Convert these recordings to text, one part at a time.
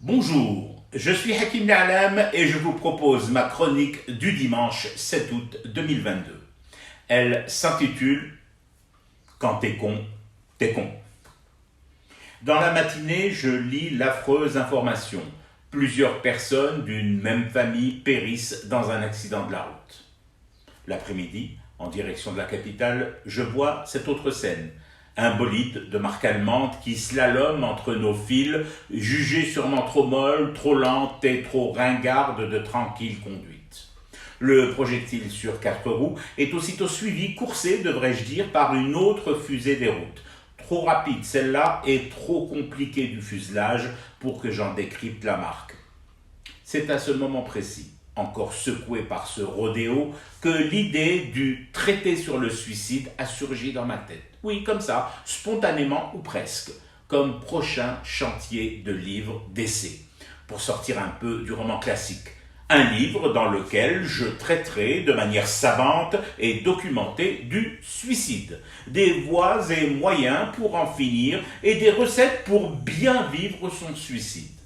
Bonjour, je suis Hakim Na'alam et je vous propose ma chronique du dimanche 7 août 2022. Elle s'intitule « Quand t'es con, t'es con ». Dans la matinée, je lis l'affreuse information. Plusieurs personnes d'une même famille périssent dans un accident de la route. L'après-midi, en direction de la capitale, je vois cette autre scène. Un bolide de marque allemande qui slalome entre nos fils, jugée sûrement trop molle, trop lente et trop ringarde de tranquille conduite. Le projectile sur 4 roues est aussitôt suivi, coursé, devrais-je dire, par une autre fusée des routes. Trop rapide celle-là et trop compliquée du fuselage pour que j'en décrypte la marque. C'est à ce moment précis, encore secoué par ce rodéo, que l'idée du traité sur le suicide a surgi dans ma tête. Oui, comme ça, spontanément ou presque, comme prochain chantier de livre d'essai, pour sortir un peu du roman classique. Un livre dans lequel je traiterai de manière savante et documentée du suicide, des voies et moyens pour en finir et des recettes pour bien vivre son suicide.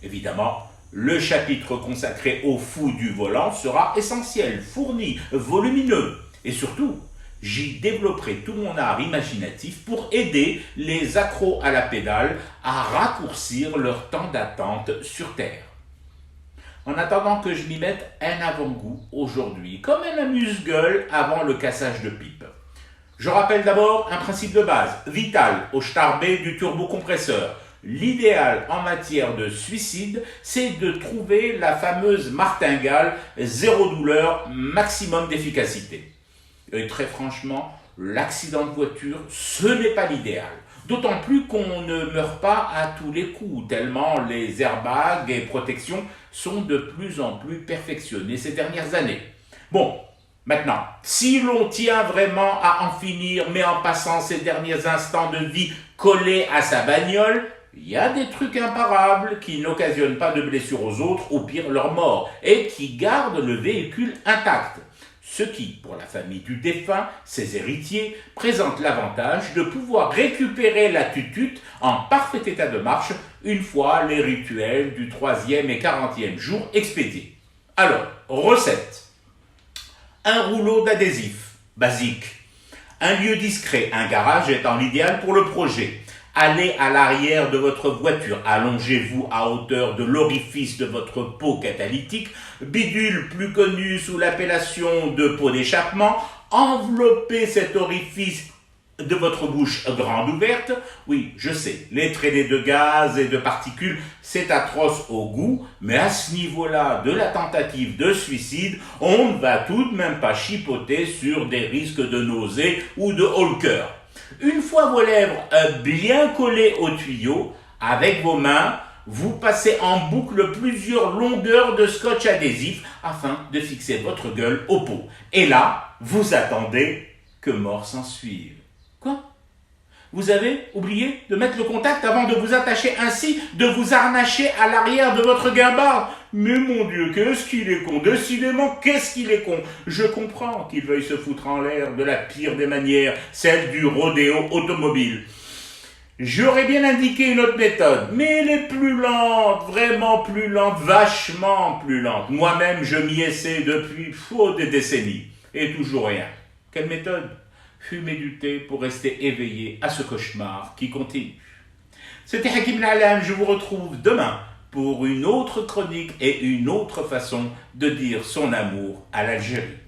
Évidemment, le chapitre consacré aux fous du volant sera essentiel, fourni, volumineux et surtout, j'y développerai tout mon art imaginatif pour aider les accros à la pédale à raccourcir leur temps d'attente sur Terre. En attendant que je m'y mette un avant-goût aujourd'hui, comme un amuse-gueule avant le cassage de pipe. Je rappelle d'abord un principe de base, vital au starbé du turbocompresseur. L'idéal en matière de suicide, c'est de trouver la fameuse martingale, zéro douleur, maximum d'efficacité. Et très franchement, l'accident de voiture, ce n'est pas l'idéal. D'autant plus qu'on ne meurt pas à tous les coups, tellement les airbags et protections sont de plus en plus perfectionnés ces dernières années. Bon, maintenant, si l'on tient vraiment à en finir, mais en passant ces derniers instants de vie collés à sa bagnole, il y a des trucs imparables qui n'occasionnent pas de blessures aux autres, ou pire leur mort, et qui gardent le véhicule intact. Ce qui, pour la famille du défunt, ses héritiers, présente l'avantage de pouvoir récupérer la tutute en parfait état de marche une fois les rituels du 3e et 40e jour expédiés. Alors, recette. Un rouleau d'adhésif, basique. Un lieu discret, un garage étant l'idéal pour le projet. Allez à l'arrière de votre voiture, allongez-vous à hauteur de l'orifice de votre pot catalytique, bidule plus connu sous l'appellation de pot d'échappement, enveloppez cet orifice de votre bouche grande ouverte. Oui, je sais, les traînées de gaz et de particules, c'est atroce au goût, mais à ce niveau-là de la tentative de suicide, on ne va tout de même pas chipoter sur des risques de nausée ou de haut le cœur. Une fois vos lèvres bien collées au tuyau, avec vos mains, vous passez en boucle plusieurs longueurs de scotch adhésif afin de fixer votre gueule au pot. Et là, vous attendez que mort s'en suive. Quoi ? Vous avez oublié de mettre le contact avant de vous attacher ainsi, de vous harnacher à l'arrière de votre guimbarde. Mais mon Dieu, qu'est-ce qu'il est con, décidément, qu'est-ce qu'il est con. Je comprends qu'il veuille se foutre en l'air de la pire des manières, celle du rodéo automobile. J'aurais bien indiqué une autre méthode, mais elle est plus lente, vraiment plus lente, vachement plus lente. Moi-même, je m'y essaie depuis des décennies, et toujours rien. Quelle méthode ? Fumer du thé pour rester éveillé à ce cauchemar qui continue. C'était Hakim Na'alam, je vous retrouve demain pour une autre chronique et une autre façon de dire son amour à l'Algérie.